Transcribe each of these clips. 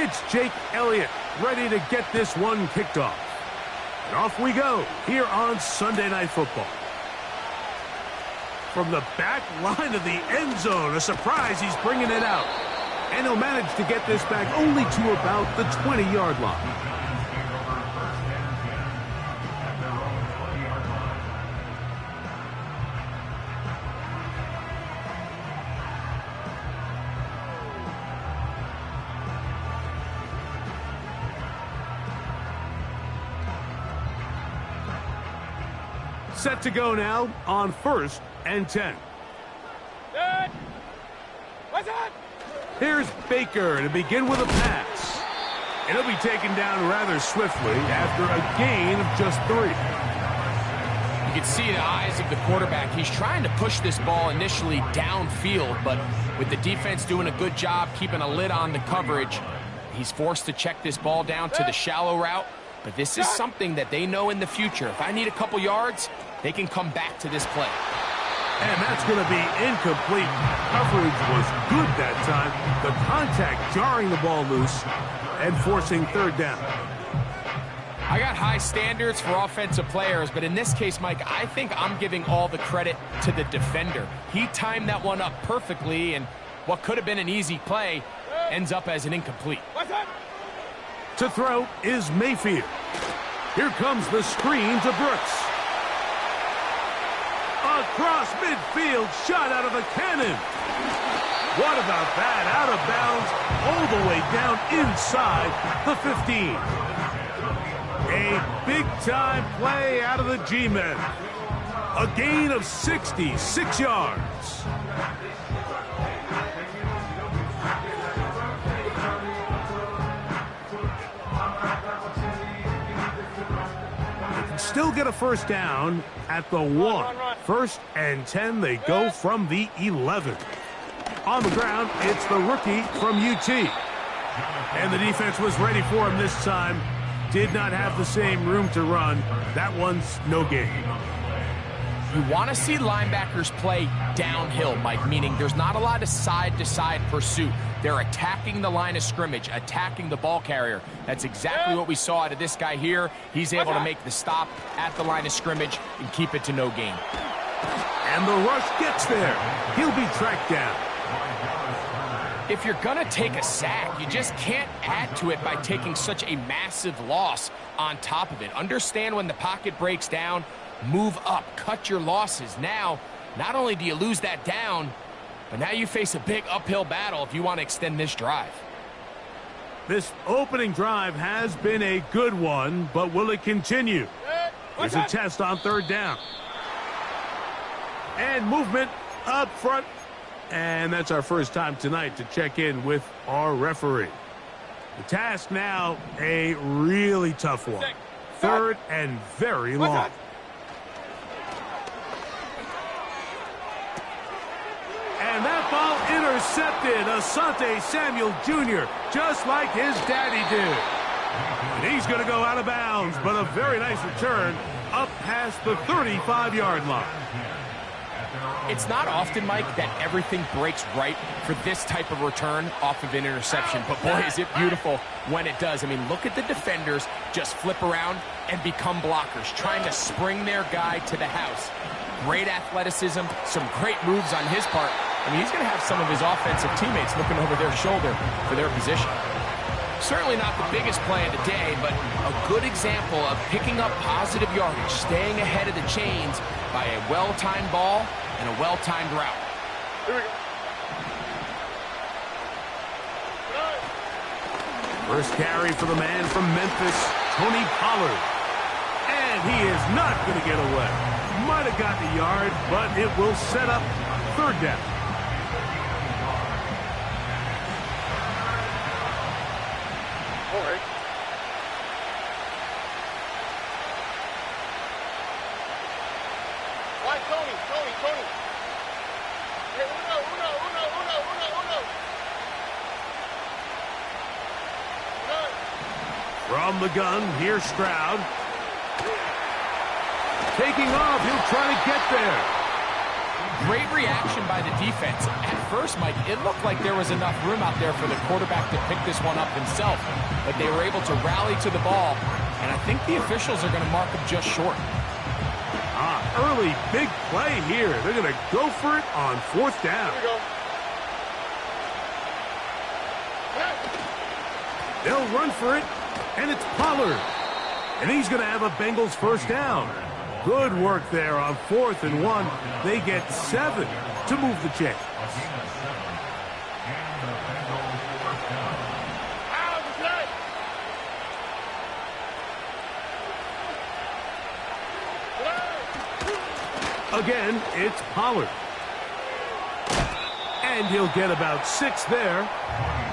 It's Jake Elliott ready to get this one kicked off. And off we go here on Sunday Night Football. From the back line of the end zone, a surprise, he's bringing it out. And he'll manage to get this back only to about the 20-yard line. Set to go now on 1st and 10. Good. What's up? Here's Baker to begin with a pass. And he'll be taken down rather swiftly after a gain of just 3. You can see the eyes of the quarterback. He's trying to push this ball initially downfield, but with the defense doing a good job keeping a lid on the coverage, he's forced to check this ball down to the shallow route. But this is something that they know in the future. If I need a couple yards, they can come back to this play. And that's going to be incomplete. Coverage was good that time. The contact jarring the ball loose and forcing 3rd down. I got high standards for offensive players, but in this case, Mike, I think I'm giving all the credit to the defender. He timed that one up perfectly, and what could have been an easy play ends up as an incomplete. To throw is Mayfield. Here comes the screen to Brooks. Across midfield, shot out of the cannon. What about that? Out of bounds, all the way down inside the 15. A big-time play out of the G-men. A gain of 66 yards. Still get a 1st down at the 1. 1st and 10, they go from the 11. On the ground, it's the rookie from UT. And the defense was ready for him this time. Did not have the same room to run. That one's no gain. You want to see linebackers play downhill, Mike, meaning there's not a lot of side-to-side pursuit. They're attacking the line of scrimmage, attacking the ball carrier. That's exactly what we saw out of this guy here. He's able to make the stop at the line of scrimmage and keep it to no gain. And the rush gets there. He'll be tracked down. If you're going to take a sack, you just can't add to it by taking such a massive loss on top of it. Understand when the pocket breaks down, move up, cut your losses. Now, not only do you lose that down, but now you face a big uphill battle if you want to extend this drive. This opening drive has been a good one, but will it continue? Here's a test on 3rd down. And movement up front. And that's our first time tonight to check in with our referee. The task now, a really tough one. 3rd and very long. And that ball intercepted. Asante Samuel Jr., just like his daddy did. And he's going to go out of bounds, but a very nice return up past the 35-yard line. It's not often, Mike, that everything breaks right for this type of return off of an interception. But, boy, is it beautiful when it does. I mean, look at the defenders just flip around and become blockers, trying to spring their guy to the house. Great athleticism, some great moves on his part. I mean, he's going to have some of his offensive teammates looking over their shoulder for their position. Certainly not the biggest play of the day, but a good example of picking up positive yardage, staying ahead of the chains by a well-timed ball and a well-timed route. Here we go. First carry for the man from Memphis, Tony Pollard. And he is not going to get away. Might have gotten a yard, but it will set up 3rd down. All right. Why, Tony? Hey, uno. From the gun, here's Stroud. Taking off, he'll try to get there. Great reaction by the defense. At first, Mike, it looked like there was enough room out there for the quarterback to pick this one up himself, but they were able to rally to the ball, and I think the officials are going to mark him just short. Early big play here. They're going to go for it on 4th down. Here we go. They'll run for it, and it's Pollard. And he's going to have a Bengals first down. Good work there on 4th and 1. They get 7 to move the chains. Again, it's Pollard. And he'll get about 6 there,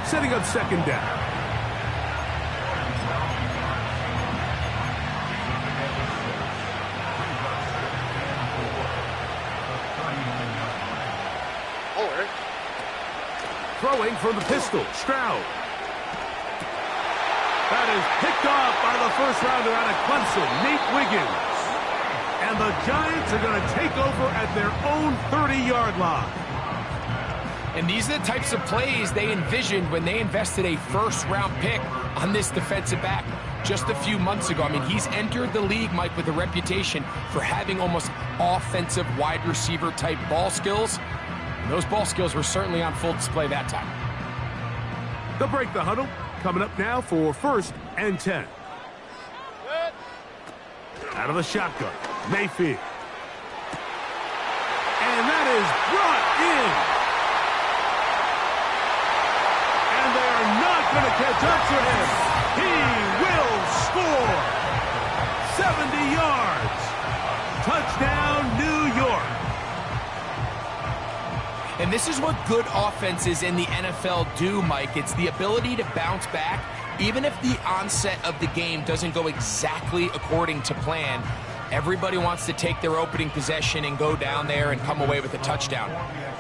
setting up 2nd down. Throwing from the pistol, Stroud. That is picked off by the first-rounder out of Clemson, Nate Wiggins. And the Giants are going to take over at their own 30-yard line. And these are the types of plays they envisioned when they invested a first-round pick on this defensive back just a few months ago. I mean, he's entered the league, Mike, with a reputation for having almost offensive wide receiver-type ball skills. And those ball skills were certainly on full display that time. They'll break the huddle. Coming up now for 1st and 10. Out of the shotgun, Mayfield. And that is brought in. And they are not going to catch up to him. He will score. 70 yards. Touchdown, New York. And this is what good offenses in the NFL do, Mike. It's the ability to bounce back. Even if the onset of the game doesn't go exactly according to plan, everybody wants to take their opening possession and go down there and come away with a touchdown.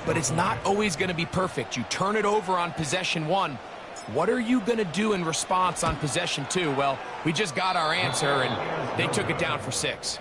But it's not always going to be perfect. You turn it over on possession 1. What are you going to do in response on possession 2? Well, we just got our answer, and they took it down for 6.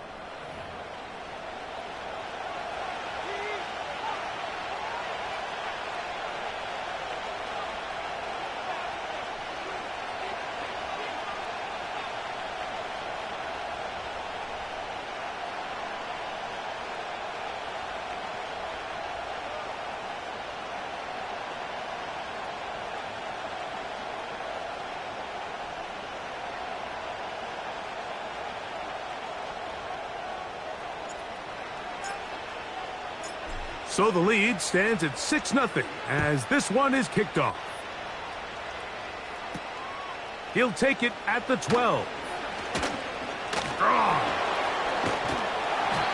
So the lead stands at 6-0 as this one is kicked off. He'll take it at the 12.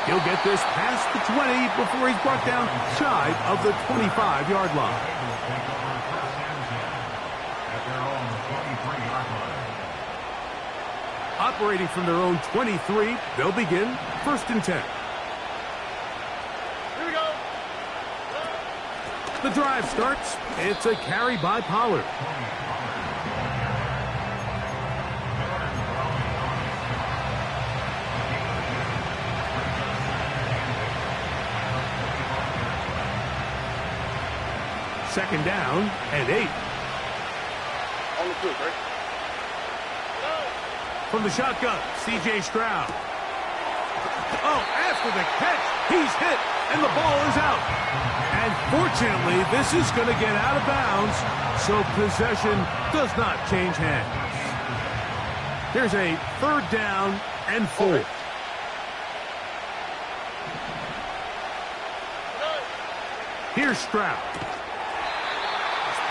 He'll get this past the 20 before he's brought down shy of the 25-yard line. Operating from their own 23, they'll begin 1st and 10. The drive starts. It's a carry by Pollard. Second down and 8. On the field, right? From the shotgun, C.J. Stroud. Oh, after the catch, he's hit, and the ball is out. And fortunately, this is going to get out of bounds, so possession does not change hands. Here's a 3rd down and 4. Here's Stroud.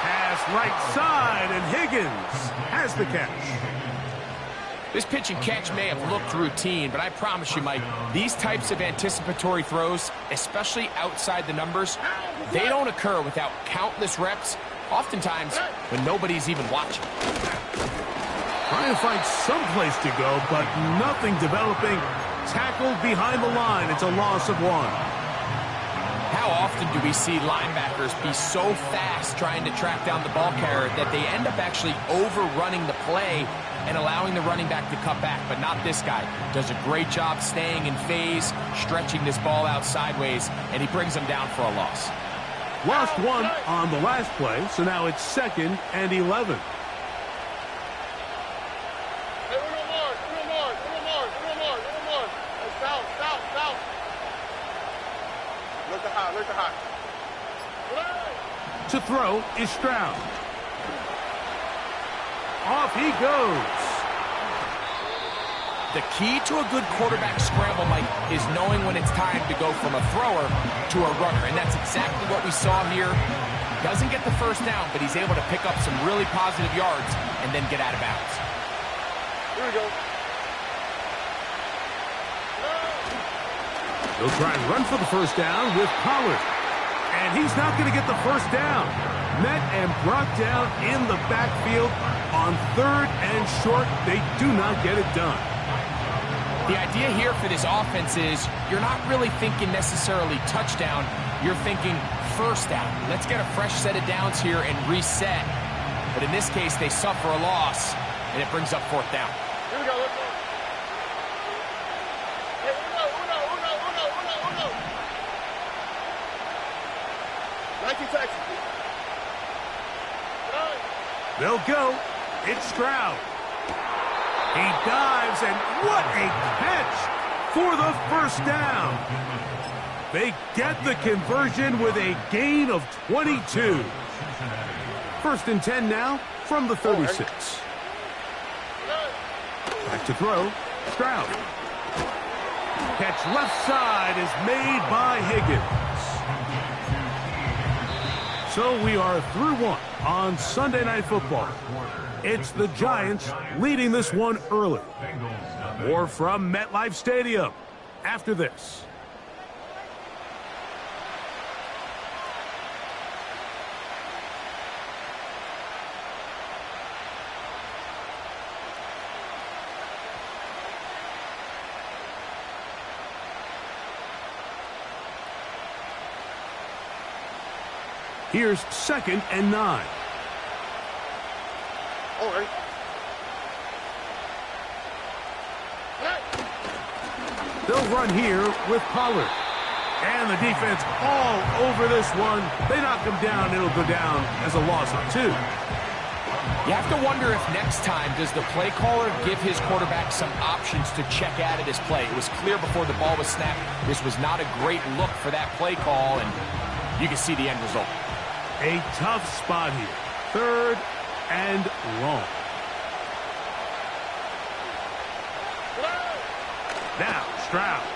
Pass right side, and Higgins has the catch. This pitch and catch may have looked routine, but I promise you, Mike, these types of anticipatory throws, especially outside the numbers, they don't occur without countless reps, oftentimes when nobody's even watching. Trying to find some place to go, but nothing developing. Tackled behind the line. It's a loss of 1. How how often do we see linebackers be so fast trying to track down the ball carrier that they end up actually overrunning the play and allowing the running back to cut back, but not this guy. Does a great job staying in phase, stretching this ball out sideways, and he brings them down for a loss. Lost one on the last play, so now it's 2nd and 11. To throw is Stroud. Off he goes. The key to a good quarterback scramble, Mike, is knowing when it's time to go from a thrower to a runner, and that's exactly what we saw here. Doesn't get the first down, but he's able to pick up some really positive yards and then get out of bounds. Here we go. He'll try and run for the first down with Pollard. And he's not going to get the first down. Met and brought down in the backfield on 3rd and short. They do not get it done. The idea here for this offense is you're not really thinking necessarily touchdown. You're thinking first down. Let's get a fresh set of downs here and reset. But in this case, they suffer a loss, and it brings up 4th down. Here we go. Let's go. Hey, uno. 19 seconds. They'll go. It's Stroud. He dives, and what a catch for the first down. They get the conversion with a gain of 22. 1st and 10 now from the 36. Back to throw. Stroud. Catch left side is made by Higgins. So we are through one on Sunday Night Football. It's the Giants leading this one early. More from MetLife Stadium after this. Here's 2nd and 9. All right. They'll run here with Pollard. And the defense all over this one. They knock him down. It'll go down as a loss of 2. You have to wonder if next time does the play caller give his quarterback some options to check out of this play. It was clear before the ball was snapped. This was not a great look for that play call, and you can see the end result. A tough spot here. 3rd and long. Now, Stroud.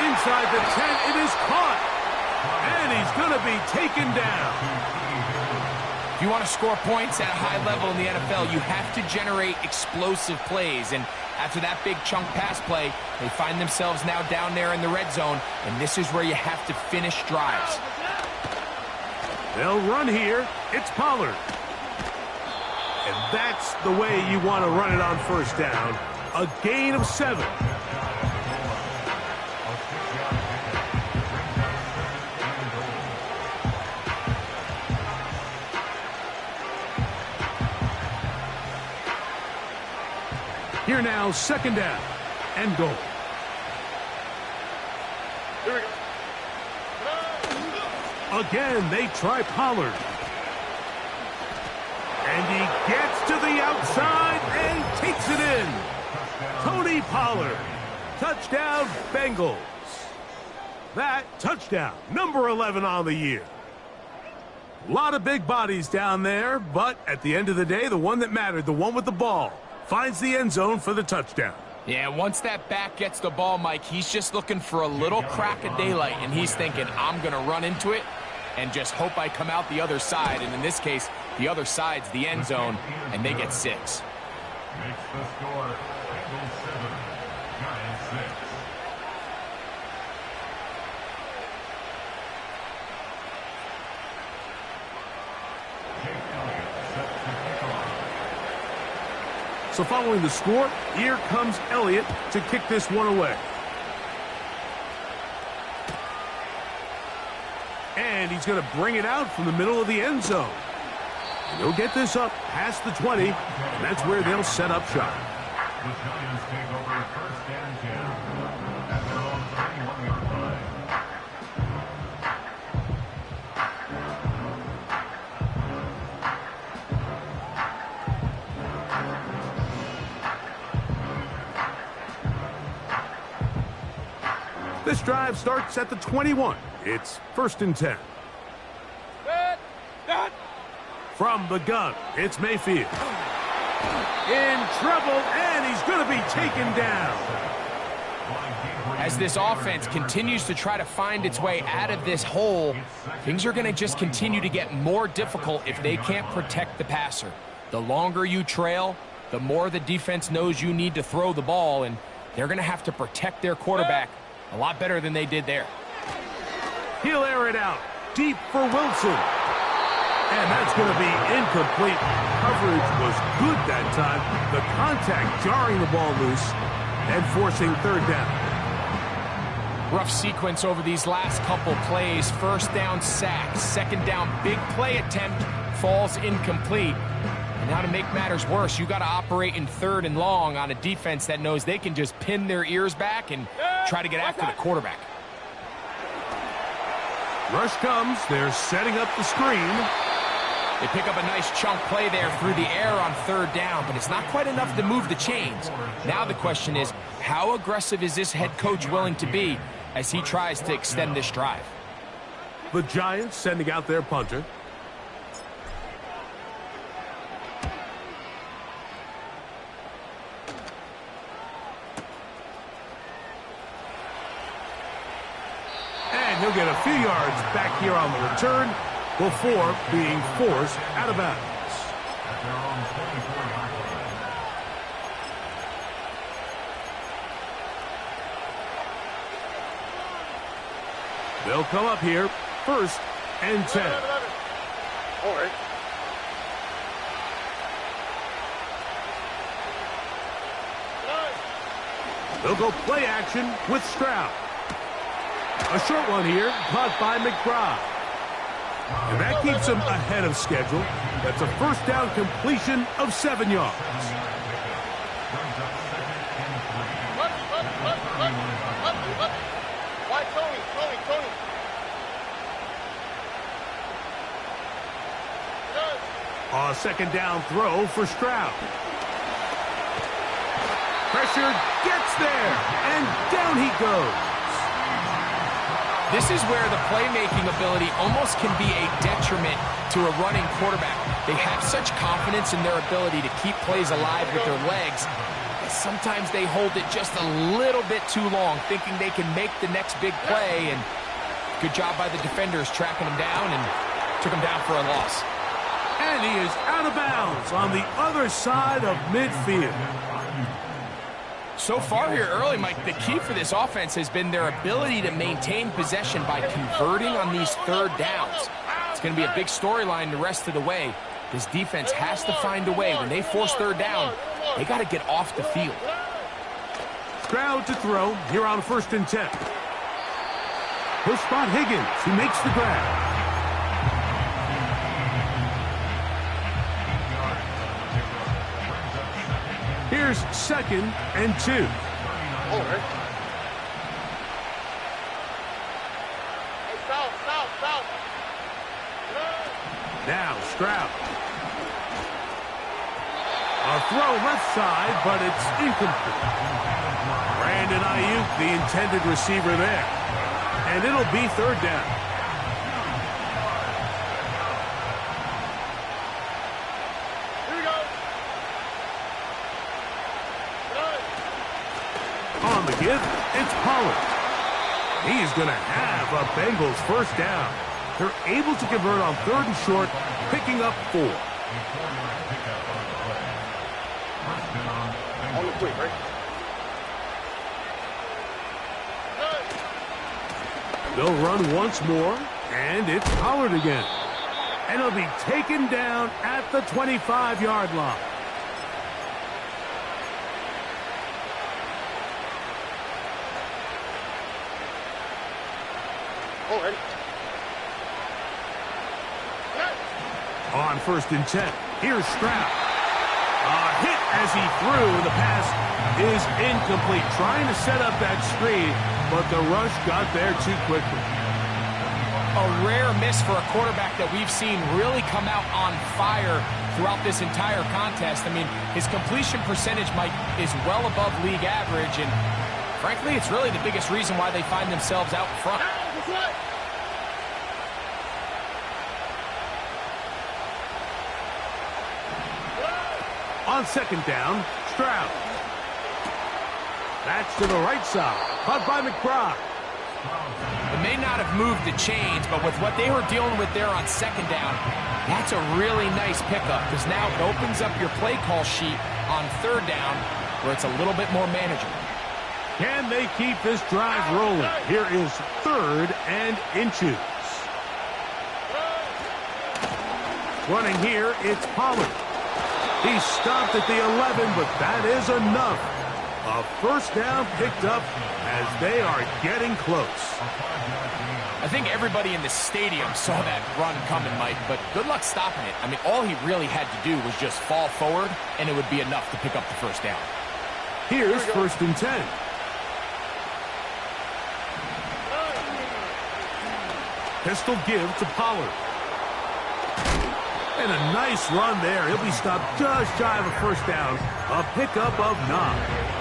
Inside the 10, it is caught. And he's going to be taken down. If you want to score points at a high level in the NFL, you have to generate explosive plays. And after that big chunk pass play, they find themselves now down there in the red zone, and this is where you have to finish drives. They'll run here. It's Pollard. And that's the way you want to run it on first down. A gain of 7. Here now, 2nd down and goal. Here we go. Again, they try Pollard. And he gets to the outside and takes it in. Tony Pollard. Touchdown, Bengals. That touchdown, number 11 on the year. A lot of big bodies down there, but at the end of the day, the one that mattered, the one with the ball, finds the end zone for the touchdown. Yeah, once that back gets the ball, Mike, he's just looking for a little crack of daylight, and he's thinking, I'm going to run into it and just hope I come out the other side. And in this case, the other side's the end zone, and they get 6. Makes the score Bengals 7, Giants 6. So following the score, here comes Elliott to kick this one away. And he's going to bring it out from the middle of the end zone. And he'll get this up past the 20, and that's where they'll set up shop. The Giants take over first and 10 at their own 31-yard line. This drive starts at the 21. It's first and 10. From the gun, it's Mayfield. In trouble, and he's going to be taken down. As this offense continues to try to find its way out of this hole, things are going to just continue to get more difficult if they can't protect the passer. The longer you trail, the more the defense knows you need to throw the ball, and they're going to have to protect their quarterback a lot better than they did there. He'll air it out deep for Wilson. And that's going to be incomplete. Coverage was good that time. The contact jarring the ball loose and forcing third down. Rough sequence over these last couple plays. First down sack, second down big play attempt falls incomplete. And now to make matters worse, you got to operate in third and long on a defense that knows they can just pin their ears back and try to get after the quarterback. Rush comes. They're setting up the screen. They pick up a nice chunk play there through the air on third down, but it's not quite enough to move the chains. Now the question is, how aggressive is this head coach willing to be as he tries to extend this drive? The Giants sending out their punter. And he'll get a few yards back here on the return before being forced out of bounds. At their own 24-yard line. They'll come up here, first and 10. All right. They'll go play action with Stroud. A short one here, caught by McBride. And that keeps him ahead of schedule. That's a first down completion of 7 yards. Why, Tony? A second down throw for Stroud. Pressure gets there, and down he goes. This is where the playmaking ability almost can be a detriment to a running quarterback. They have such confidence in their ability to keep plays alive with their legs that sometimes they hold it just a little bit too long, thinking they can make the next big play, and good job by the defenders tracking him down and took him down for a loss. And he is out of bounds on the other side of midfield. So far here early, Mike, the key for this offense has been their ability to maintain possession by converting on these third downs. It's going to be a big storyline the rest of the way. This defense has to find a way. When they force third down, they got to get off the field. Stroud to throw here on first and 10. He'll spot Higgins, who makes the grab. Here's second and 2. All right. Hey, south. Now Stroud. A throw left side, but it's incomplete. Brandon Ayuk, the intended receiver there. And it'll be third down. On the give, it's Pollard. He's going to have a Bengals first down. They're able to convert on third and short, picking up 4. On the quick, right? They'll run once more, and it's Pollard again. And he'll be taken down at the 25-yard line. All right. On 1st and 10, here's Stroud. A hit as he threw. The pass is incomplete. Trying to set up that screen, but the rush got there too quickly. A rare miss for a quarterback that we've seen really come out on fire throughout this entire contest. I mean, his completion percentage, Mike, is well above league average, and frankly, it's really the biggest reason why they find themselves out front. On 2nd down, Stroud. That's to the right side. Caught by McBride. It may not have moved the chains, but with what they were dealing with there on 2nd down, that's a really nice pickup because now it opens up your play call sheet on 3rd down where it's a little bit more manageable. Can they keep this drive rolling? Here is 3rd and inches. Running here, it's Pollard. He stopped at the 11, but that is enough. A 1st down picked up as they are getting close. I think everybody in the stadium saw that run coming, Mike, but good luck stopping it. I mean, all he really had to do was just fall forward, and it would be enough to pick up the 1st down. Here's 1st and 10. Pistol give to Pollard. And a nice run there. He'll be stopped just shy of a 1st down. A pickup of 9.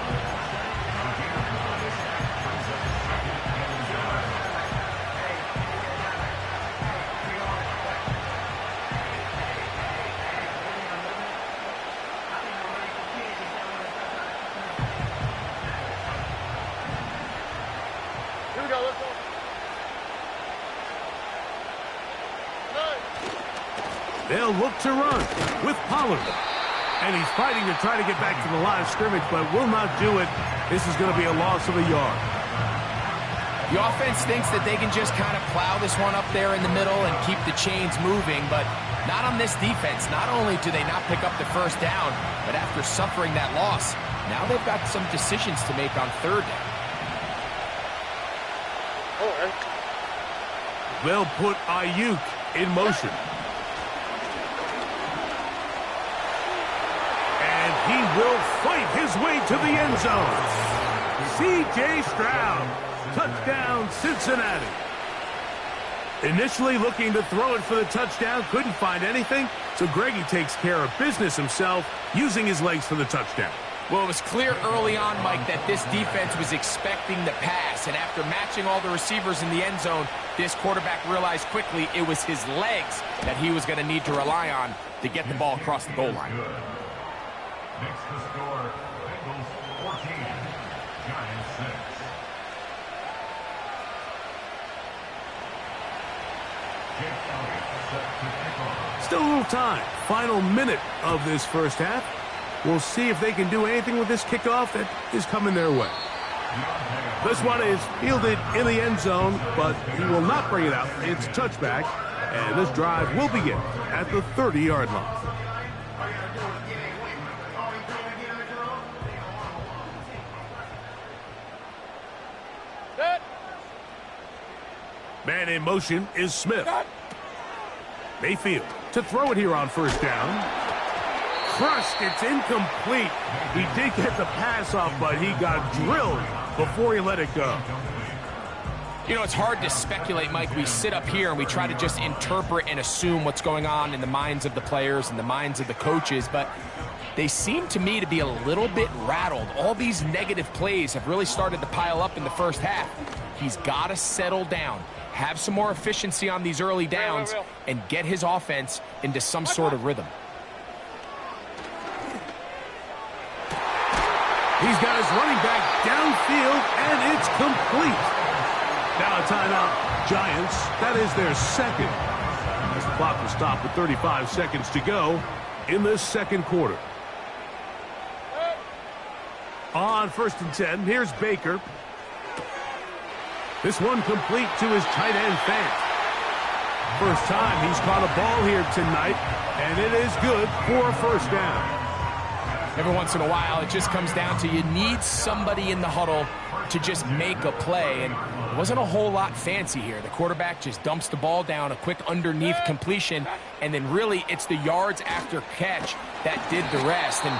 Here we go, let's go. They'll look to run with Pollard. And he's fighting to try to get back to the line of scrimmage, but will not do it. This is going to be a loss of a yard. The offense thinks that they can just kind of plow this one up there in the middle and keep the chains moving, but not on this defense. Not only do they not pick up the 1st down, but after suffering that loss, now they've got some decisions to make on 3rd down. They'll put Ayuk in motion. And he will fight his way to the end zone. C.J. Stroud, touchdown Cincinnati. Initially looking to throw it for the touchdown, couldn't find anything, so Greggy takes care of business himself, using his legs for the touchdown. Well, it was clear early on, Mike, that this defense was expecting the pass, and after matching all the receivers in the end zone, this quarterback realized quickly it was his legs that he was going to need to rely on to get the ball across the goal line. Next to score, Bengals 14, Giants 6. Jake Elliott set to kick off. Still a little time. Final minute of this 1st half. We'll see if they can do anything with this kickoff that is coming their way. This one is fielded in the end zone, but he will not bring it out. It's touchback, and this drive will begin at the 30-yard line. Man in motion is Smith. Mayfield to throw it here on 1st down. Crushed, it's incomplete. He did get the pass off, but he got drilled before he let it go. You know, it's hard to speculate, Mike. We sit up here and we try to just interpret and assume what's going on in the minds of the players and the minds of the coaches, but they seem to me to be a little bit rattled. All these negative plays have really started to pile up in the 1st half. He's got to settle down, have some more efficiency on these early downs, and get his offense into some sort of rhythm. He's got his running back downfield, and it's complete. Now a timeout, Giants. That is their 2nd. As the clock will stop with 35 seconds to go in this 2nd quarter. On 1st and 10, here's Baker. This one complete to his tight end, Fant. First time he's caught a ball here tonight, and it is good for a 1st down. every once in a while, it just comes down to you need somebody in the huddle to just make a play. And it wasn't a whole lot fancy here. The quarterback just dumps the ball down, a quick underneath completion, and then really it's the yards after catch that did the rest. And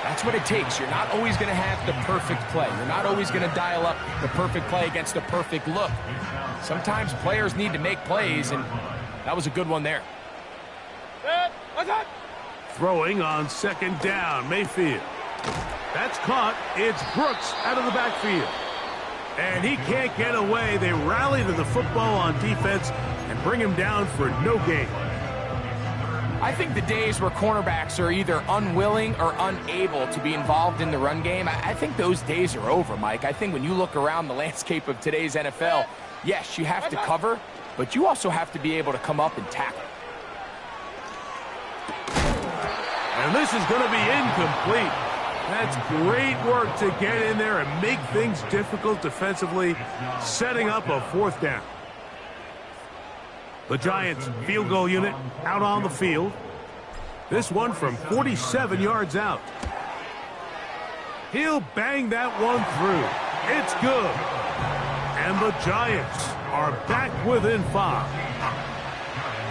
that's what it takes. You're not always going to have the perfect play. You're not always going to dial up the perfect play against the perfect look. Sometimes players need to make plays, and that was a good one there. Throwing on second down, Mayfield. That's caught. It's Brooks out of the backfield. And he can't get away. They rally to the football on defense and bring him down for no gain. I think the days where cornerbacks are either unwilling or unable to be involved in the run game, I think those days are over, Mike. I think when you look around the landscape of today's NFL, yes, you have to cover, but you also have to be able to come up and tackle. And this is going to be incomplete. That's great work to get in there and make things difficult defensively, setting up a fourth down. The Giants field goal unit out on the field. This one from 47 yards out. He'll bang that one through. It's good. And the Giants are back within 5.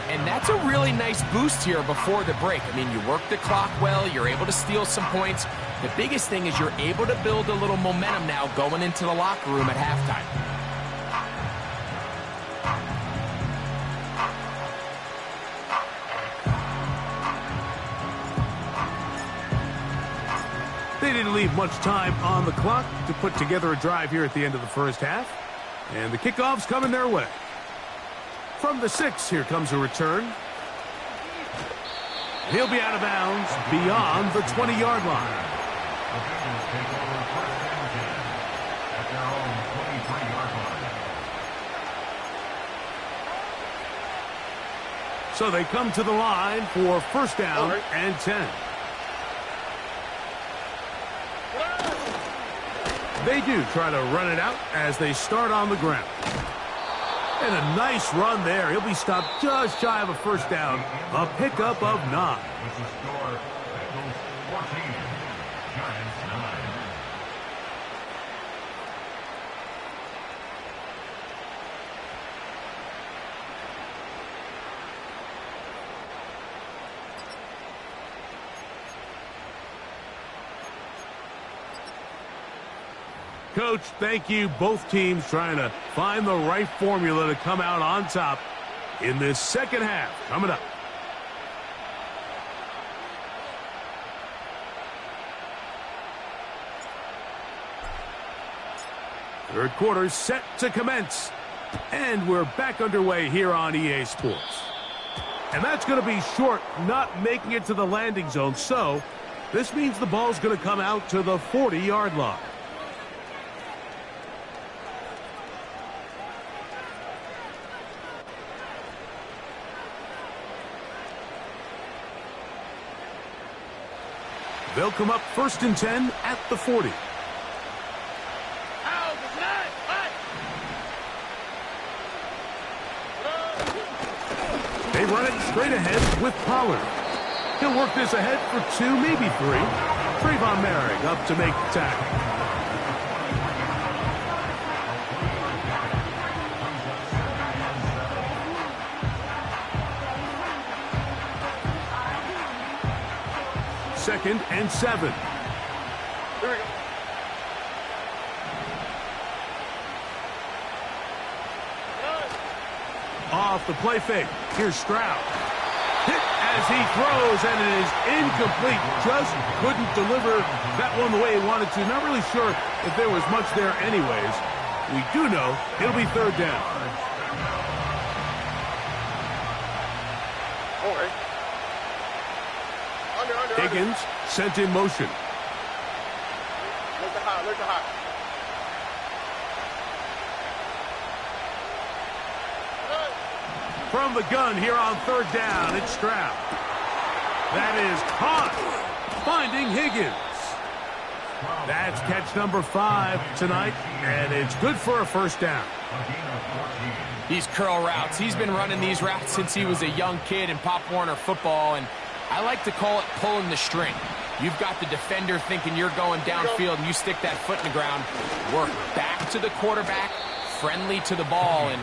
And that's a really nice boost here before the break. I mean, you work the clock well. You're able to steal some points. The biggest thing is you're able to build a little momentum now going into the locker room at halftime. They didn't leave much time on the clock to put together a drive here at the end of the first half. And the kickoff's coming their way. From the 6, here comes a return. He'll be out of bounds beyond the 20-yard line. So they come to the line for first down and 10. They do try to run it out as they start on the ground. And a nice run there. He'll be stopped just shy of a first down. A pickup of 9. Coach, thank you. Both teams trying to find the right formula to come out on top in this second half. Coming up. Third quarter set to commence. And we're back underway here on EA Sports. And that's going to be short, not making it to the landing zone. So this means the ball's going to come out to the 40-yard line. They'll come up first and 10 at the 40. They run it straight ahead with Pollard. He'll work this ahead for 2, maybe 3. Trayvon Merrick up to make the tackle. Second and 7. Here we go. Off the play fake. Here's Stroud. Hit as he throws, and it is incomplete. Just couldn't deliver that one the way he wanted to. Not really sure if there was much there anyways. We do know it'll be third down. All right. Under. Higgins sent in motion. Look the hot. From the gun here on third down, it's Stroud. That is caught, finding Higgins. That's catch number 5 tonight, and it's good for a first down. These curl routes, he's been running these routes since he was a young kid in Pop Warner football, and I like to call it pulling the string. You've got the defender thinking you're going downfield, and you stick that foot in the ground. Work back to the quarterback, friendly to the ball, and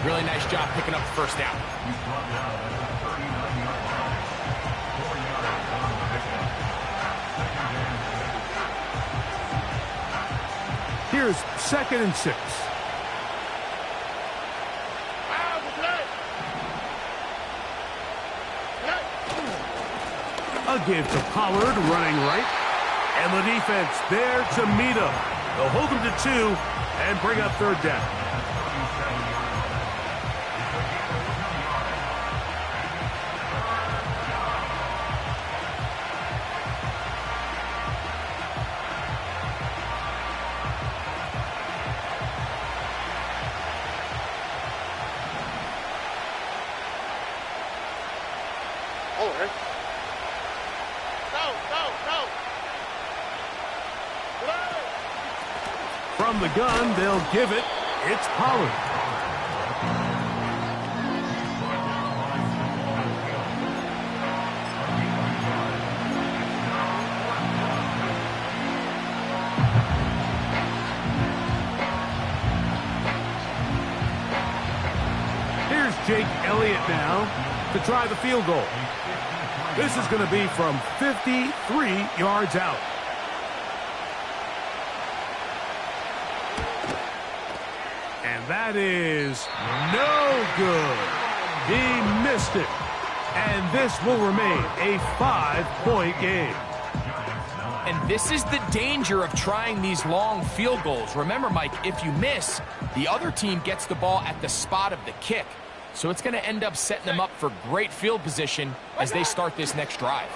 really nice job picking up the first down. Here's 2nd and 6. A give to Pollard, running right. And the defense there to meet him. They'll hold him to 2 and bring up 3rd down. From the gun, they'll give it. It's Pollard. Here's Jake Elliott now to try the field goal. This is going to be from 53 yards out. And that is no good. He missed it. And this will remain a 5-point game. And this is the danger of trying these long field goals. Remember, Mike, if you miss, the other team gets the ball at the spot of the kick. So it's going to end up setting them up for great field position as they start this next drive.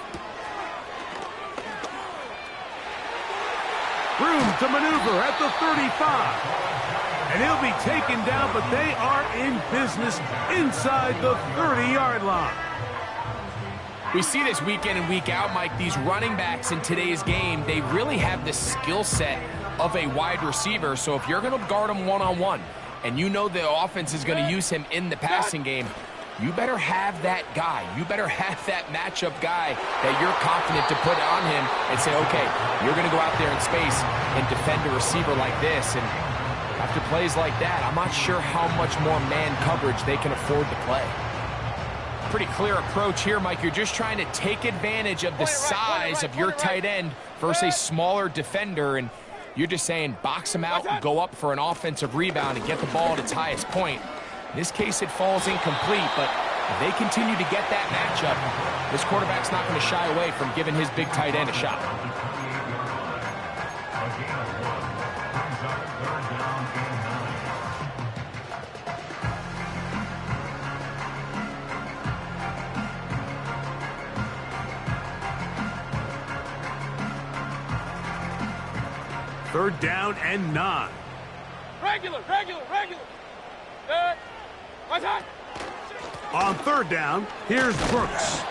Room to maneuver at the 35. And he'll be taken down, but they are in business inside the 30-yard line. We see this week in and week out, Mike. These running backs in today's game, they really have the skill set of a wide receiver. So if you're going to guard him one-on-one, and you know the offense is going to use him in the passing game, you better have that guy. You better have that matchup guy that you're confident to put on him and say, okay, you're going to go out there in space and defend a receiver like this. And after plays like that, I'm not sure how much more man coverage they can afford to play. Pretty clear approach here, Mike. You're just trying to take advantage of the size of your tight end versus a smaller defender, and you're just saying box him out and go up for an offensive rebound and get the ball at its highest point. In this case, it falls incomplete, but if they continue to get that matchup, this quarterback's not going to shy away from giving his big tight end a shot. Third down and 9. Regular. Good. On 3rd down, here's Brooks.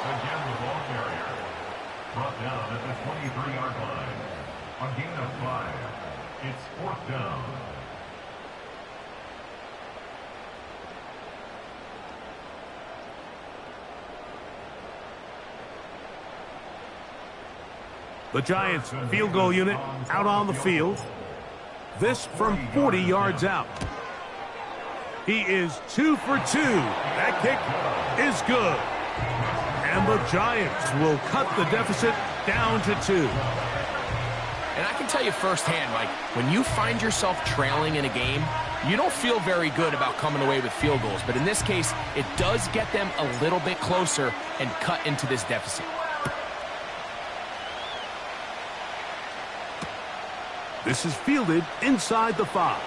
Again, the ball carrier. Brought down at the 23-yard line. A gain of 5. It's 4th down. The Giants field goal unit out on the field. This from 40 yards out. He is 2 for 2. That kick is good. And the Giants will cut the deficit down to 2. And I can tell you firsthand, Mike, when you find yourself trailing in a game, you don't feel very good about coming away with field goals. But in this case, it does get them a little bit closer and cut into this deficit. This is fielded inside the 5.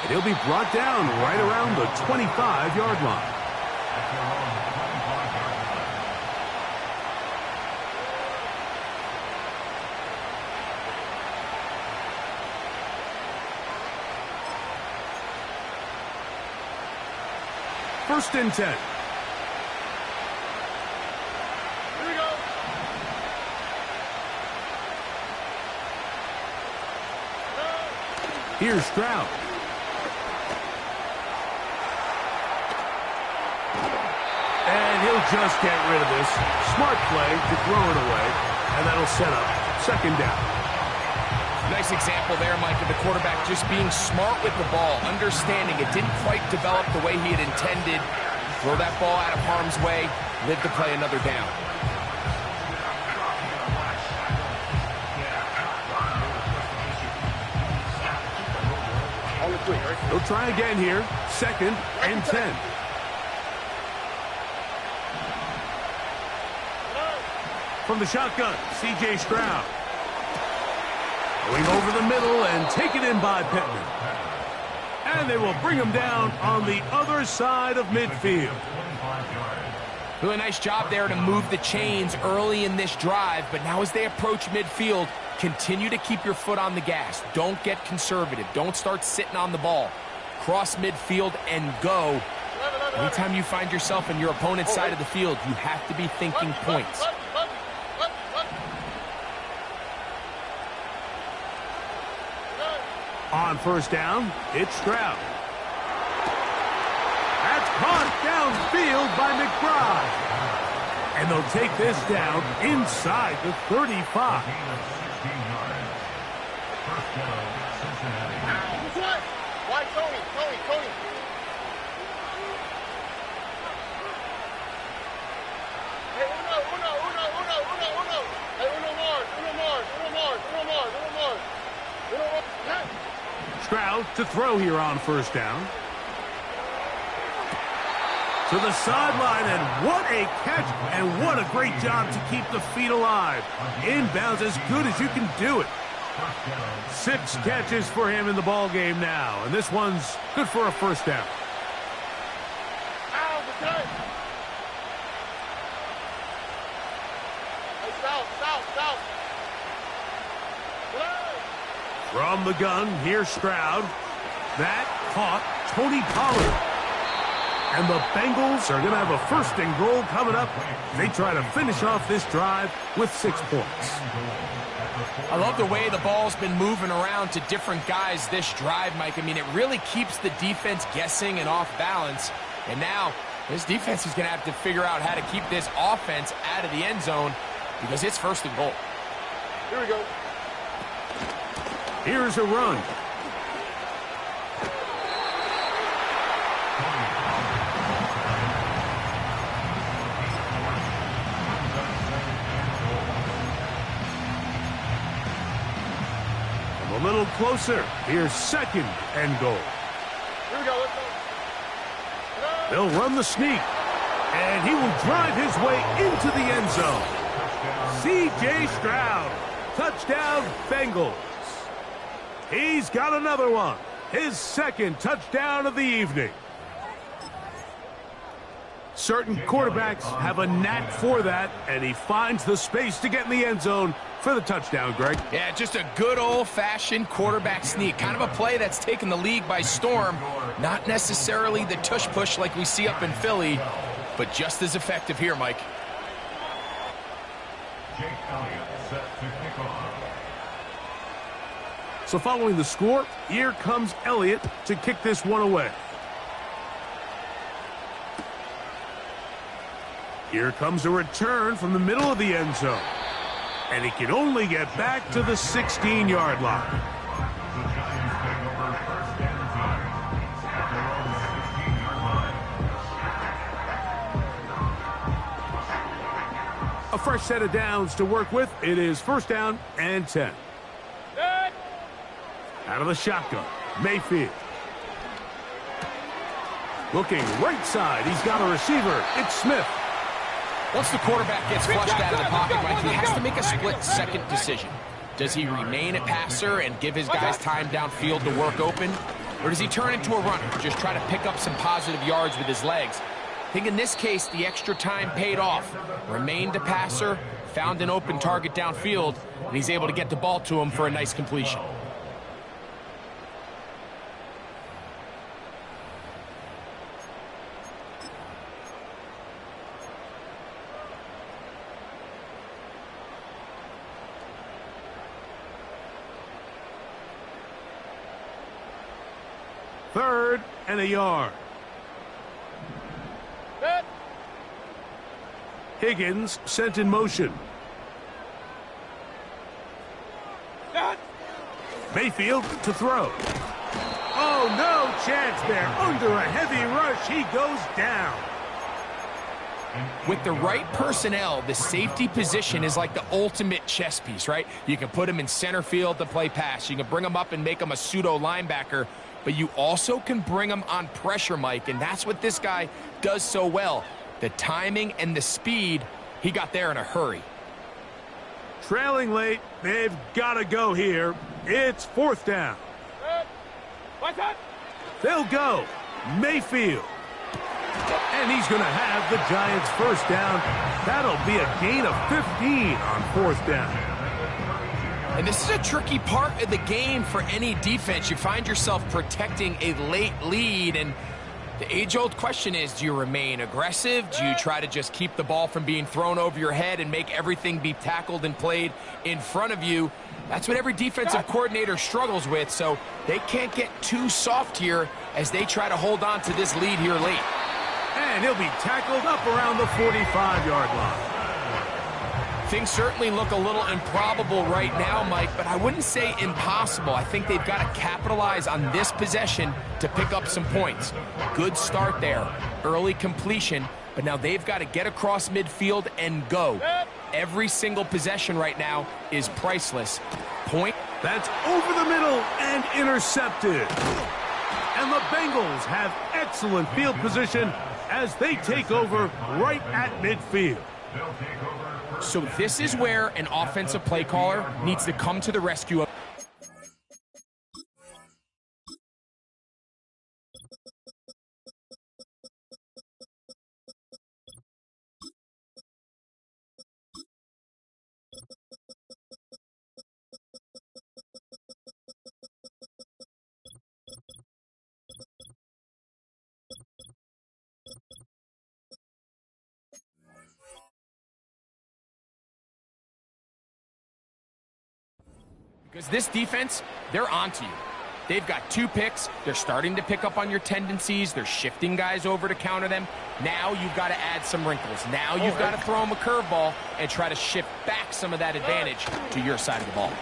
And he'll be brought down right around the 25-yard line. First and 10. Here's Stroud. And he'll just get rid of this. Smart play to throw it away, and that'll set up second down. Nice example there, Mike, of the quarterback just being smart with the ball, understanding it didn't quite develop the way he had intended. Throw that ball out of harm's way, live to play another down. He'll try again here. Second and 10. From the shotgun, C.J. Stroud. Going over the middle and taken in by Pittman. And they will bring him down on the other side of midfield. Really nice job there to move the chains early in this drive, but now as they approach midfield, continue to keep your foot on the gas. Don't get conservative. Don't start sitting on the ball. Cross midfield and go. Anytime you find yourself in your opponent's side of the field, you have to be thinking points. On first down, it's Stroud. That's caught downfield by McBride. And they'll take this down inside the 35. Why, Tony? Hey, uno. Hey, uno more. Stroud to throw here on first down. To the sideline, and what a catch, and what a great job to keep the feet alive. Inbounds as good as you can do it. 6 catches for him in the ball game now, and this one's good for a first down. South. From the gun, here's Stroud. That caught Tony Pollard. And the Bengals are going to have a first and goal coming up. They try to finish off this drive with 6 points. I love the way the ball's been moving around to different guys this drive, Mike. I mean, it really keeps the defense guessing and off balance. And now this defense is going to have to figure out how to keep this offense out of the end zone because it's first and goal. Here we go. Here's a run. A little closer. Here's second and goal. Here we go. Let's go. They'll run the sneak. And he will drive his way into the end zone. C.J. Stroud. Touchdown, Bengals. He's got another one. His second touchdown of the evening. Certain quarterbacks have a knack for that, and he finds the space to get in the end zone for the touchdown, Greg. Yeah, just a good old-fashioned quarterback sneak. Kind of a play that's taken the league by storm. Not necessarily the tush-push like we see up in Philly, but just as effective here, Mike. Jake Elliott set to kick off. So following the score, here comes Elliott to kick this one away. Here comes a return from the middle of the end zone. And he can only get back to the 16-yard line. The Giants take over first and 10 at their own 16-yard line. A fresh set of downs to work with. It is first down and 10. Out of the shotgun, Mayfield. Looking right side, he's got a receiver. It's Smith. Once the quarterback gets flushed out of the pocket, Mike, he has to make a split-second decision. Does he remain a passer and give his guys time downfield to work open? Or does he turn into a runner, just try to pick up some positive yards with his legs? I think in this case, the extra time paid off. Remained a passer, found an open target downfield, and he's able to get the ball to him for a nice completion. Third and a yard. Higgins sent in motion. Mayfield to throw. Oh, no chance there. Under a heavy rush, he goes down. With the right personnel, the safety position is like the ultimate chess piece, right? You can put him in center field to play pass. You can bring him up and make him a pseudo linebacker, but you also can bring him on pressure, Mike, and that's what this guy does so well. The timing and the speed, he got there in a hurry. Trailing late, they've got to go here. It's 4th down. They'll go. Mayfield. And he's going to have the Giants' first down. That'll be a gain of 15 on 4th down. And this is a tricky part of the game for any defense. You find yourself protecting a late lead, and the age-old question is, do you remain aggressive? Do you try to just keep the ball from being thrown over your head and make everything be tackled and played in front of you? That's what every defensive coordinator struggles with, so they can't get too soft here as they try to hold on to this lead here late. And he'll be tackled up around the 45-yard line. Things certainly look a little improbable right now, Mike, but I wouldn't say impossible. I think they've got to capitalize on this possession to pick up some points. Good start there. Early completion, but now they've got to get across midfield and go. Every single possession right now is priceless. Point. That's over the middle and intercepted. And the Bengals have excellent field position as they take over right at midfield. So this is where an offensive play caller needs to come to the rescue. Because this defense, they're onto you. They've got 2 picks. They're starting to pick up on your tendencies. They're shifting guys over to counter them. Now you've got to add some wrinkles. Now you've got to throw them a curveball and try to shift back some of that advantage to your side of the ball.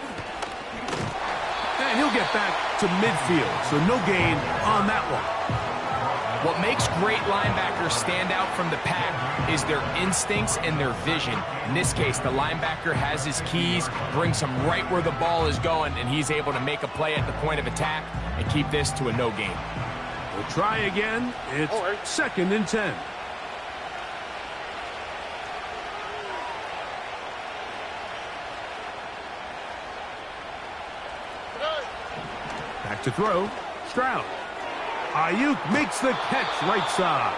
And he'll get back to midfield, so no gain on that one. What makes great linebackers stand out from the pack is their instincts and their vision. In this case, the linebacker has his keys, brings him right where the ball is going, and he's able to make a play at the point of attack and keep this to a no gain. We'll try again. It's 2nd and 10. Back to throw. Stroud. Ayuk makes the catch right side.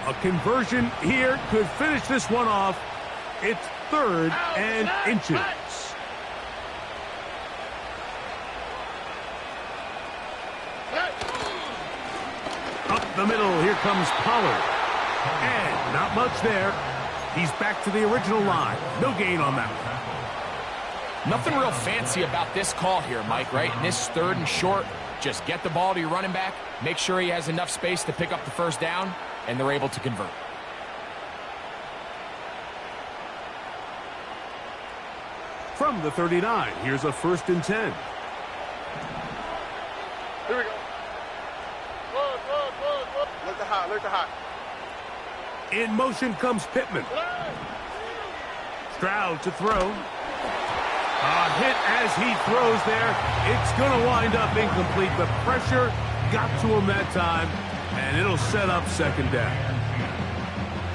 A conversion here could finish this one off. It's 3rd and inches. Up the middle, here comes Pollard. And not much there. He's back to the original line. No gain on that one. Nothing real fancy about this call here, Mike, right? In this 3rd and short, just get the ball to your running back, make sure he has enough space to pick up the first down, and they're able to convert. From the 39, here's a 1st and 10. Here we go. Look. Look the hot. In motion comes Pittman. Stroud to throw. A hit as he throws there. It's going to wind up incomplete. The pressure got to him that time, and it'll set up 2nd down.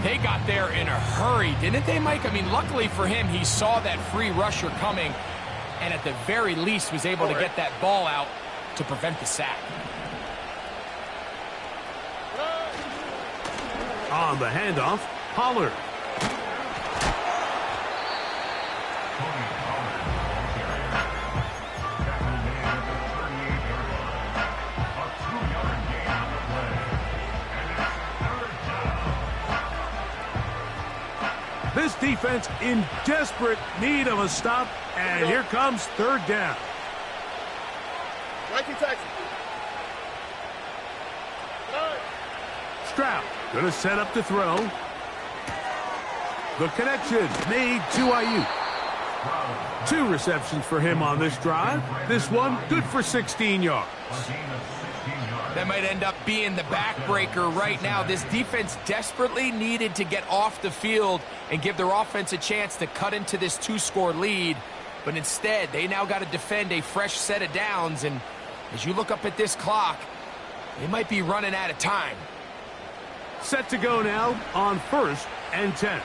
They got there in a hurry, didn't they, Mike? I mean, luckily for him, he saw that free rusher coming, and at the very least was able to get that ball out to prevent the sack. On the handoff, Pollard. This defense in desperate need of a stop, and here comes third down. Nike Texas. Stroud going to set up to throw. The connection made to Ayuk. 2 receptions for him on this drive. This one good for 16 yards. That might end up being the backbreaker right now. This defense desperately needed to get off the field and give their offense a chance to cut into this 2-score lead. But instead, they now got to defend a fresh set of downs. And as you look up at this clock, they might be running out of time. Set to go now on 1st and 10.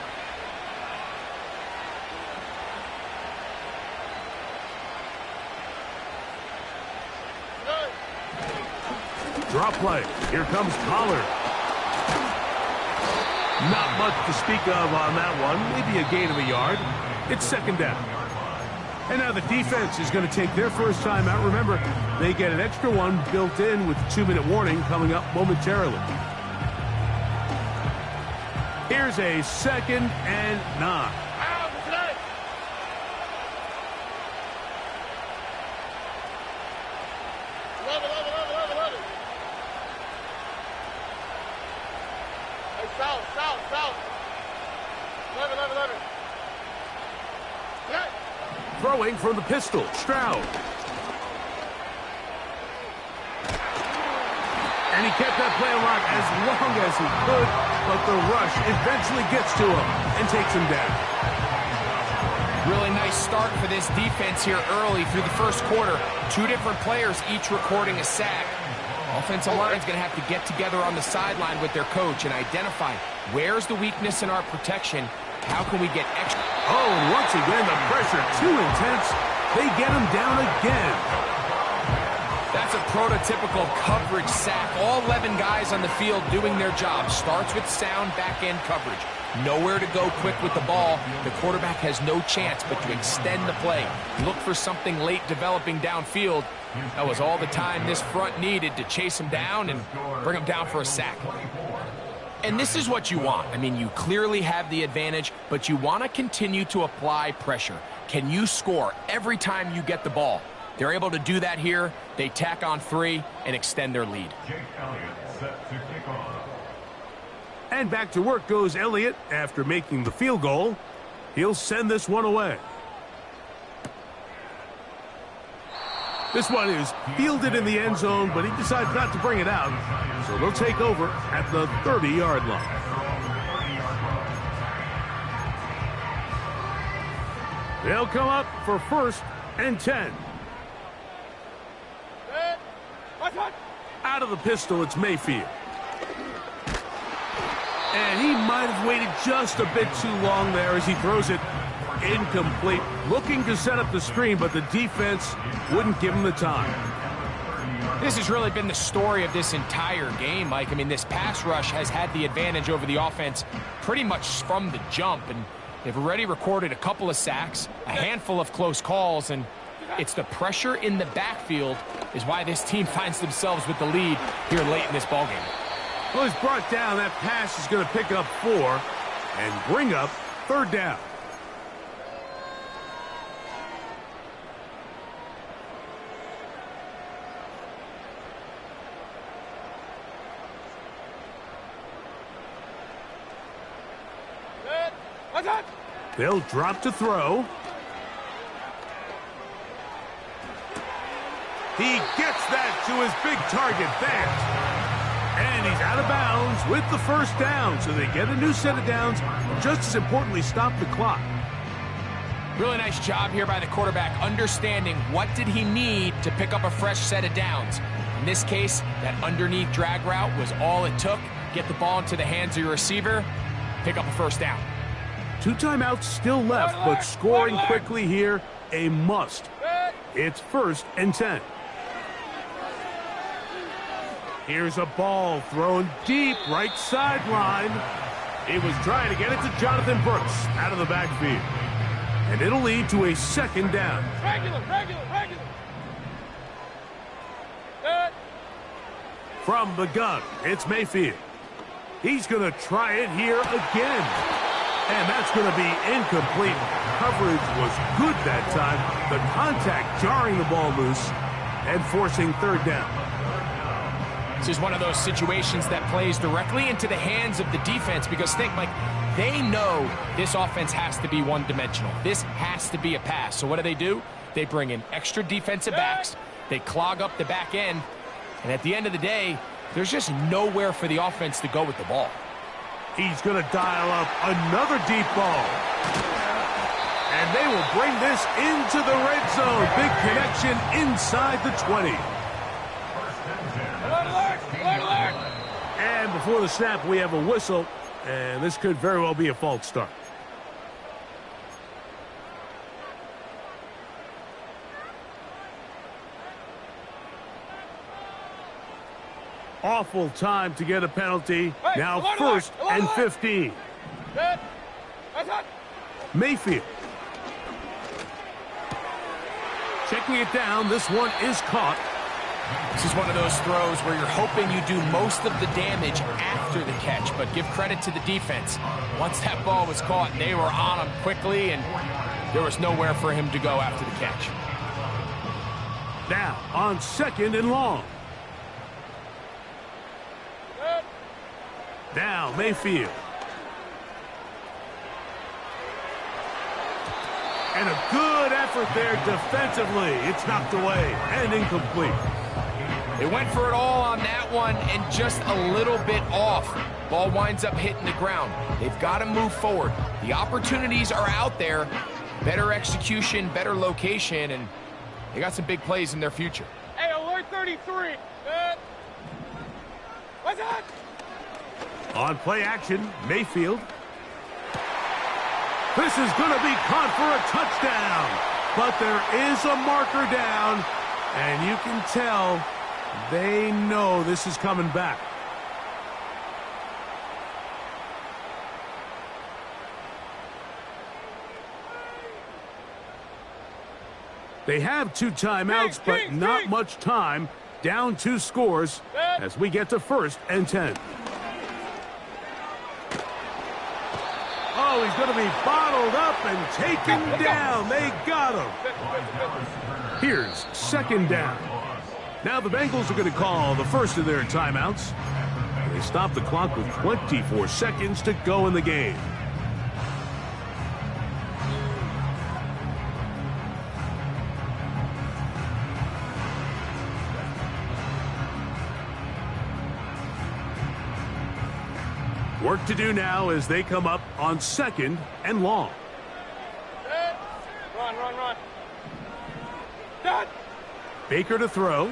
Drop play. Here comes Pollard. Not much to speak of on that one. Maybe a gain of a yard. It's second down. And now the defense is going to take their first time out. Remember, they get an extra one built in with 2-minute warning coming up momentarily. Here's a 2nd and 9. Throwing from the pistol, Stroud. And he kept that play alive as long as he could, but the rush eventually gets to him and takes him down. Really nice start for this defense here early through the first quarter. 2 different players each recording a sack. Offensive line is going to have to get together on the sideline with their coach and identify where's the weakness in our protection. How can we get extra? Oh, and once again, the pressure too intense. They get him down again. That's a prototypical coverage sack. All 11 guys on the field doing their job. Starts with sound back-end coverage. Nowhere to go quick with the ball. The quarterback has no chance but to extend the play. Look for something late developing downfield. That was all the time this front needed to chase him down and bring him down for a sack. And this is what you want. I mean, you clearly have the advantage, but you want to continue to apply pressure. Can you score every time you get the ball? They're able to do that here. They tack on 3 and extend their lead. Jake Elliott set to kick off. And back to work goes Elliott after making the field goal. He'll send this one away. This one is fielded in the end zone, but he decides not to bring it out. So they'll take over at the 30-yard line. They'll come up for 1st and 10. Out of the pistol, it's Mayfield. And he might have waited just a bit too long there as he throws it incomplete. Looking to set up the screen, but the defense wouldn't give him the time. This has really been the story of this entire game, Mike. I mean, this pass rush has had the advantage over the offense pretty much from the jump, and they've already recorded a couple of sacks, a handful of close calls, and it's the pressure in the backfield is why this team finds themselves with the lead here late in this ballgame. Well, he's brought down. That pass is going to pick up 4 and bring up 3rd down. They'll drop to throw. He gets that to his big target, Bant. And he's out of bounds with the 1st down. So they get a new set of downs. Just as importantly, stop the clock. Really nice job here by the quarterback, understanding what did he need to pick up a fresh set of downs. In this case, that underneath drag route was all it took. Get the ball into the hands of your receiver, pick up a 1st down. 2 timeouts still left, but scoring quickly here, a must. It's 1st and 10. Here's a ball thrown deep right sideline. He was trying to get it to Jonathan Brooks out of the backfield. And it'll lead to a 2nd down. Regular. From the gun, it's Mayfield. He's going to try it here again. And that's going to be incomplete. Coverage was good that time. The contact jarring the ball loose and forcing third down. This is one of those situations that plays directly into the hands of the defense because think, Mike, they know this offense has to be one-dimensional. This has to be a pass. So what do? They bring in extra defensive backs. They clog up the back end. And at the end of the day, there's just nowhere for the offense to go with the ball. He's going to dial up another deep ball. And they will bring this into the red zone. Big connection inside the 20. And before the snap, we have a whistle. And this could very well be a false start. Awful time to get a penalty. Now first and 15. Mayfield. Checking it down. This one is caught. This is one of those throws where you're hoping you do most of the damage after the catch, but give credit to the defense. Once that ball was caught, they were on him quickly, and there was nowhere for him to go after the catch. Now on second and long. Now Mayfield. And a good effort there defensively. It's knocked away and incomplete. They went for it all on that one and just a little bit off. Ball winds up hitting the ground. They've got to move forward. The opportunities are out there. Better execution, better location, and they got some big plays in their future. Hey, alert 33. Good. What's that? On play action, Mayfield. This is going to be caught for a touchdown. But there is a marker down, and you can tell they know this is coming back. They have 2 timeouts, but not much time. Down 2 scores as we get to first and 10. Oh, he's going to be bottled up and taken down. They got him. Here's second down. Now the Bengals are going to call the first of their timeouts. They stop the clock with 24 seconds to go in the game. Work to do now as they come up on second and long. Run. Baker to throw.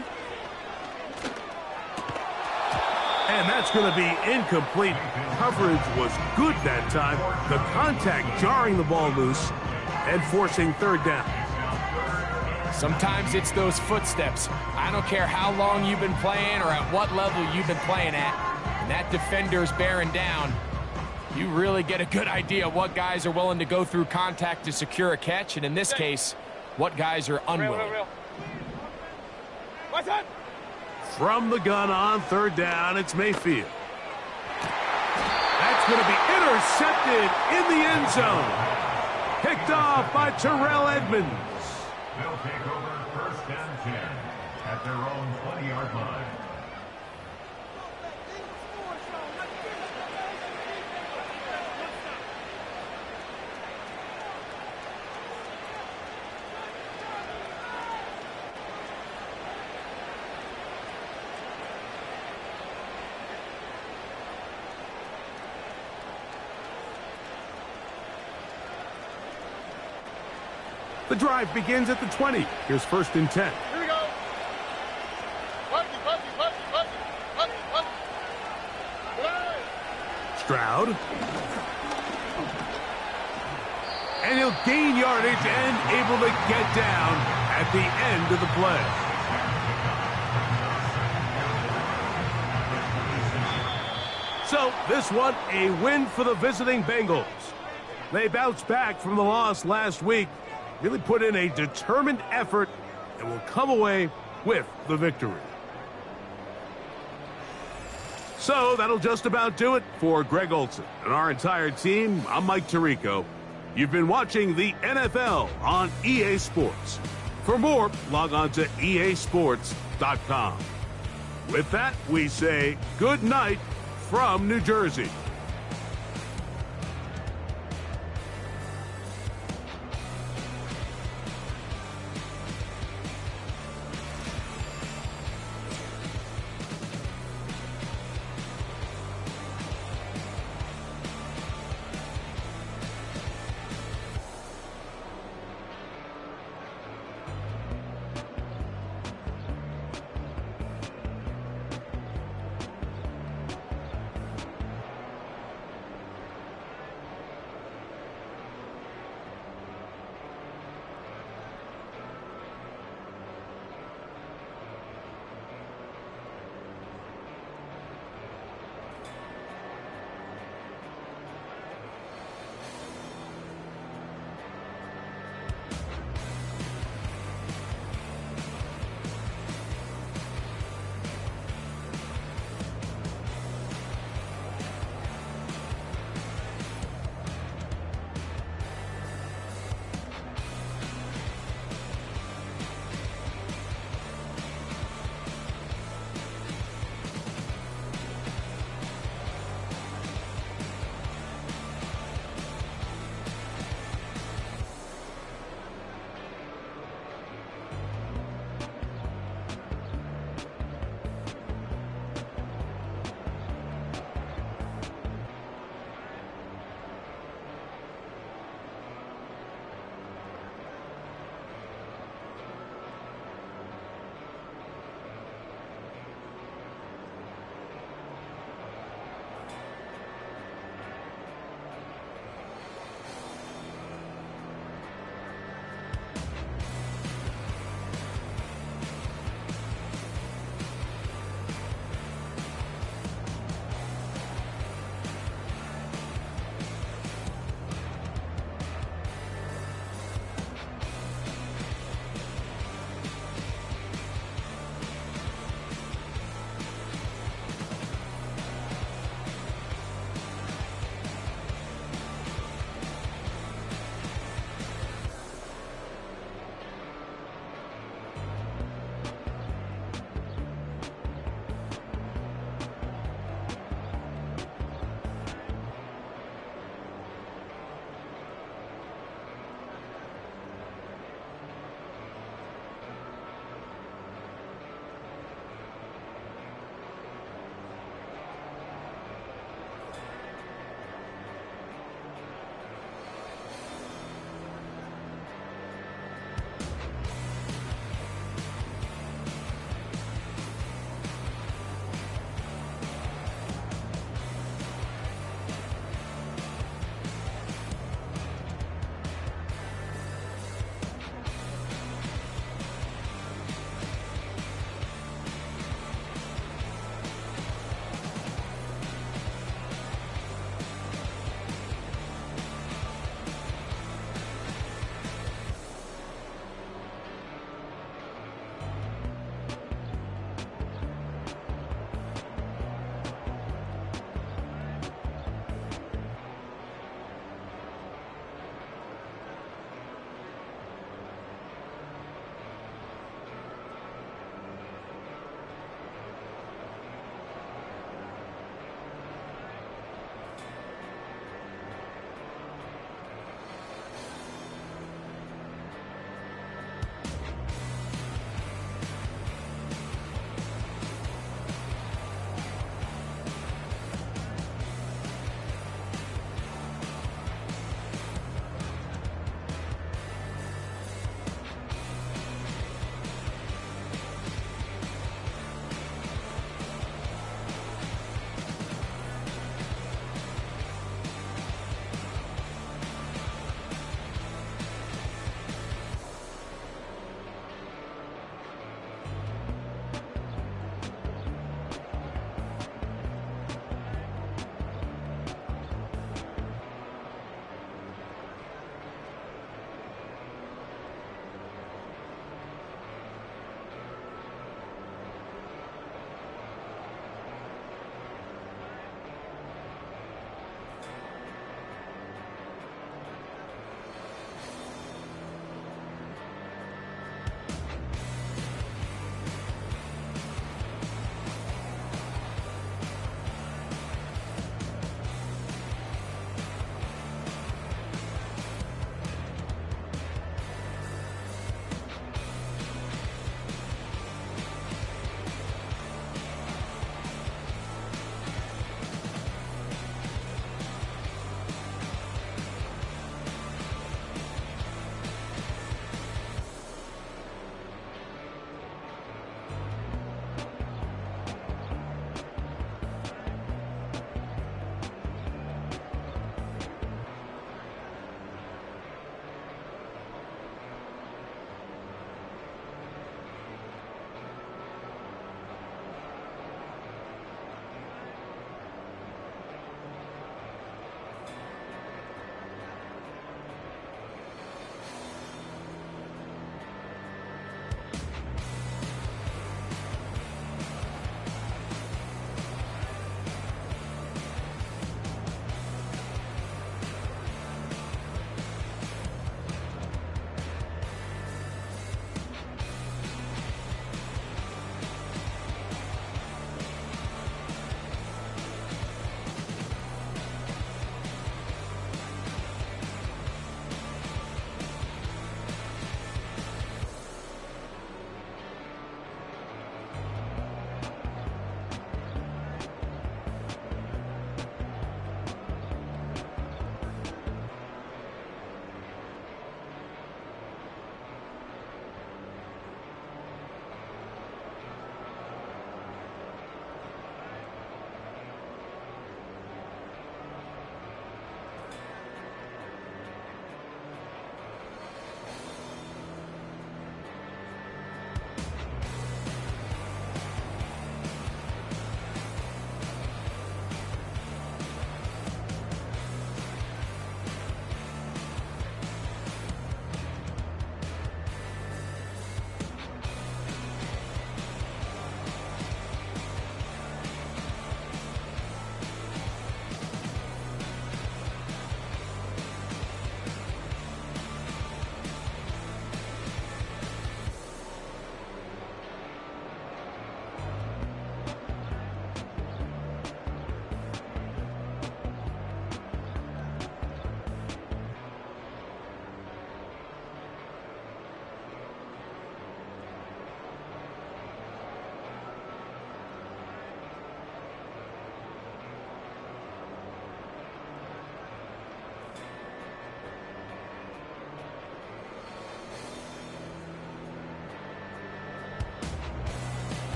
And that's going to be incomplete. Coverage was good that time. The contact jarring the ball loose and forcing third down. Sometimes it's those footsteps. I don't care how long you've been playing or at what level you've been playing at. And that defender's bearing down. You really get a good idea of what guys are willing to go through contact to secure a catch, and in this case, what guys are unwilling. What's that? From the gun on third down, it's Mayfield. That's going to be intercepted in the end zone. Picked off by Terrell Edmonds. They'll take over first and 10 at their own 20-yard line. The drive begins at the 20. Here's first and 10. Here we go. Button. Stroud. And he'll gain yardage and able to get down at the end of the play. So this one, a win for the visiting Bengals. They bounced back from the loss last week. Really put in a determined effort and will come away with the victory. So that'll just about do it for Greg Olson and our entire team. I'm Mike Tirico. You've been watching the NFL on EA Sports. For more, log on to easports.com. With that, we say good night from New Jersey.